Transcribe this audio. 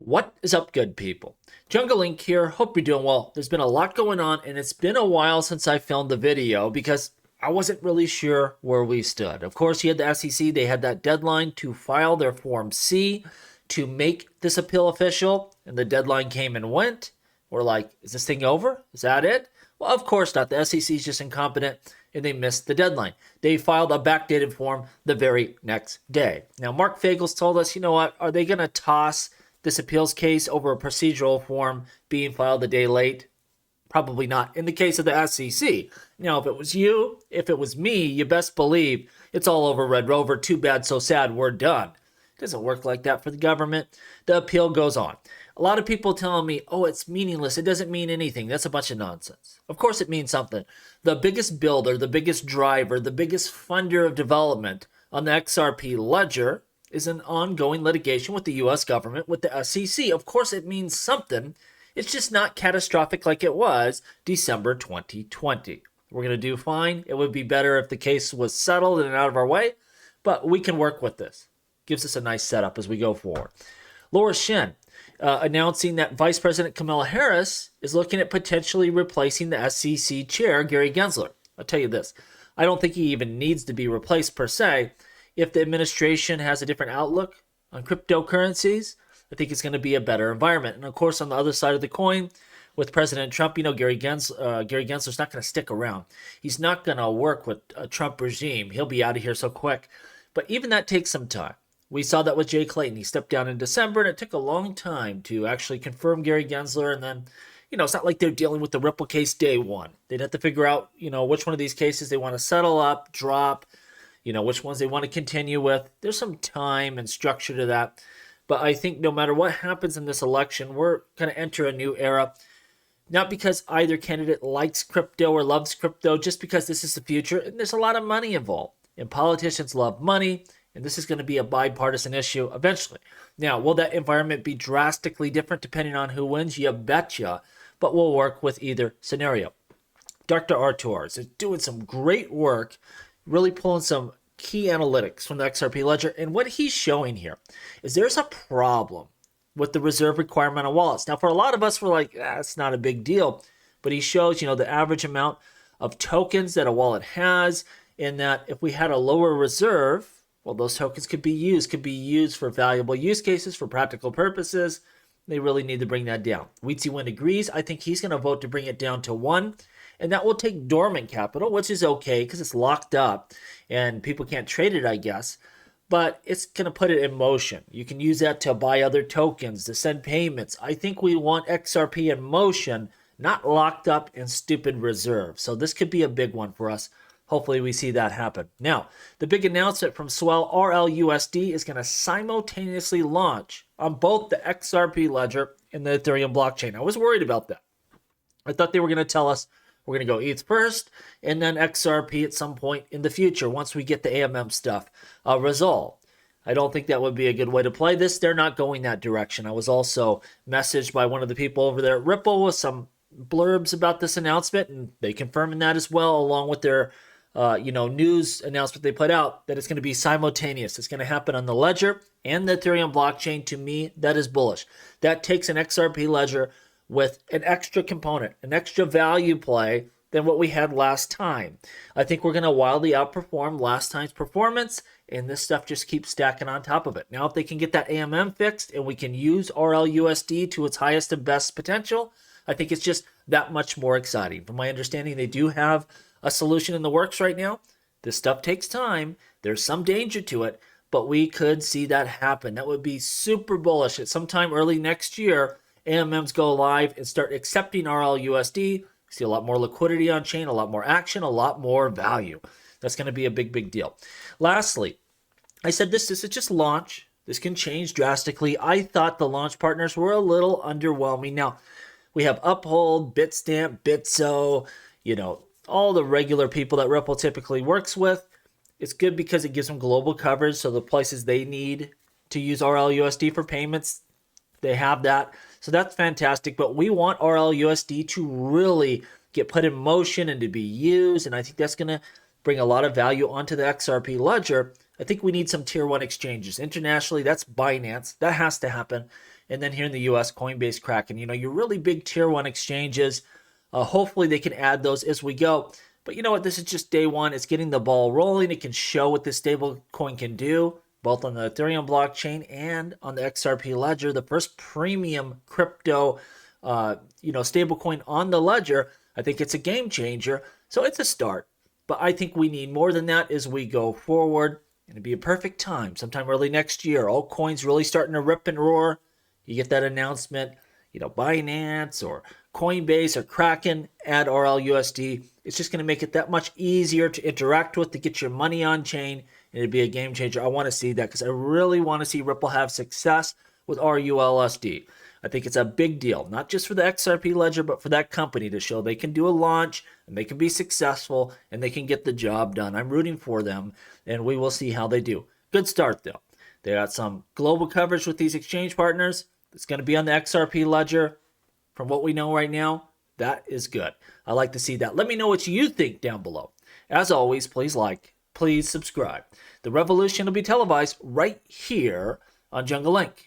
What is up, good people? Jungle Link here. Hope you're doing well. There's been a lot going on, and it's been a while since I filmed the video because I wasn't really sure where we stood. Of course, you had the SEC. They had that deadline to file their Form C to make this appeal official, and the deadline came and went. We're like, is this thing over? Is that it? Well, of course not. The SEC is just incompetent, and they missed the deadline. They filed a backdated form the very next day. Now, Mark Fagels told us, you know what? Are they going to toss this appeals case over a procedural form being filed a day late? Probably not. In the case of the SEC. Now, if it was you, if it was me, you best believe it's all over, Red Rover. Too bad, so sad. We're done. It doesn't work like that for the government. The appeal goes on. A lot of people telling me, oh, it's meaningless. It doesn't mean anything. That's a bunch of nonsense. Of course it means something. The biggest builder, the biggest driver, the biggest funder of development on the XRP ledger is an ongoing litigation with the U.S. government, with the SEC. Of course it means something. It's just not catastrophic like it was December 2020. We're going to do fine. It would be better if the case was settled and out of our way, but we can work with this. Gives us a nice setup as we go forward. Laura Shin announcing that Vice President Kamala Harris is looking at potentially replacing the SEC chair, Gary Gensler. I'll tell you this. I don't think he even needs to be replaced per se. If the administration has a different outlook on cryptocurrencies, I think it's going to be a better environment. And of course, on the other side of the coin, with President Trump, Gary Gensler's not going to stick around. He's not going to work with a Trump regime. He'll be out of here so quick. But even that takes some time. We saw that with Jay Clayton. He stepped down in December, and it took a long time to actually confirm Gary Gensler. And then, it's not like they're dealing with the Ripple case day one. They'd have to figure out, which one of these cases they want to settle up, drop, which ones they want to continue with. There's some time and structure to that. But I think no matter what happens in this election, we're going to enter a new era. Not because either candidate likes crypto or loves crypto, just because this is the future. And there's a lot of money involved. And politicians love money. And this is going to be a bipartisan issue eventually. Now, will that environment be drastically different depending on who wins? You betcha. But we'll work with either scenario. Dr. Artur is doing some great work, really pulling some key analytics from the XRP ledger. And what he's showing here is there's a problem with the reserve requirement on wallets. Now, for a lot of us, we're like, it's not a big deal. But he shows, the average amount of tokens that a wallet has, in that if we had a lower reserve, well, those tokens could be used for valuable use cases, for practical purposes. They really need to bring that down. Weedsy Wind agrees. I think he's going to vote to bring it down to 1. And that will take dormant capital, which is okay because it's locked up and people can't trade it, I guess. But it's going to put it in motion. You can use that to buy other tokens, to send payments. I think we want XRP in motion, not locked up in stupid reserve. So this could be a big one for us. Hopefully we see that happen. Now, the big announcement from Swell, RLUSD is going to simultaneously launch on both the XRP ledger and the Ethereum blockchain. I was worried about that. I thought they were going to tell us we're going to go ETH first and then XRP at some point in the future once we get the AMM stuff resolved. I don't think that would be a good way to play this. They're not going that direction. I was also messaged by one of the people over there at Ripple with some blurbs about this announcement, and they confirming that as well, along with their news announcement they put out, that it's going to be simultaneous. It's going to happen on the ledger and the Ethereum blockchain. To me, that is bullish. That takes an XRP ledger with an extra component, an extra value play than what we had last time. I think we're going to wildly outperform last time's performance, and this stuff just keeps stacking on top of it. Now, if they can get that AMM fixed and we can use RLUSD to its highest and best potential, I think it's just that much more exciting. From my understanding, they do have a solution in the works right now. This stuff takes time. There's some danger to it, but we could see that happen. That would be super bullish. At sometime early next year, AMMs go live and start accepting RLUSD. See a lot more liquidity on chain, a lot more action, a lot more value. That's going to be a big, big deal. Lastly, I said this is just launch. This can change drastically. I thought the launch partners were a little underwhelming. Now, we have Uphold, Bitstamp, Bitso, all the regular people that Ripple typically works with. It's good because it gives them global coverage, so the places they need to use RLUSD for payments, they have that. So that's fantastic, but we want RLUSD to really get put in motion and to be used, and I think that's going to bring a lot of value onto the XRP ledger. I think we need some tier 1 exchanges. Internationally, that's Binance. That has to happen. And then here in the US, Coinbase, Kraken, your really big tier one exchanges. Hopefully they can add those as we go. But you know what? This is just day one. It's getting the ball rolling. It can show what this stable coin can do, both on the Ethereum blockchain and on the XRP ledger, the first premium crypto, stablecoin on the ledger. I think it's a game changer. So it's a start. But I think we need more than that as we go forward. And it'd be a perfect time, sometime early next year. All coins really starting to rip and roar. You get that announcement, Binance or Coinbase or Kraken add RLUSD. It's just going to make it that much easier to interact with, to get your money on chain, and it'd be a game changer. I want to see that because I really want to see Ripple have success with RLUSD. I think it's a big deal, not just for the XRP ledger, but for that company to show they can do a launch and they can be successful and they can get the job done. I'm rooting for them, and we will see how they do. Good start, though. They got some global coverage with these exchange partners. It's going to be on the XRP ledger. From what we know right now, that is good. I like to see that. Let me know what you think down below. As always, please like, please subscribe. The revolution will be televised right here on Jungle Link.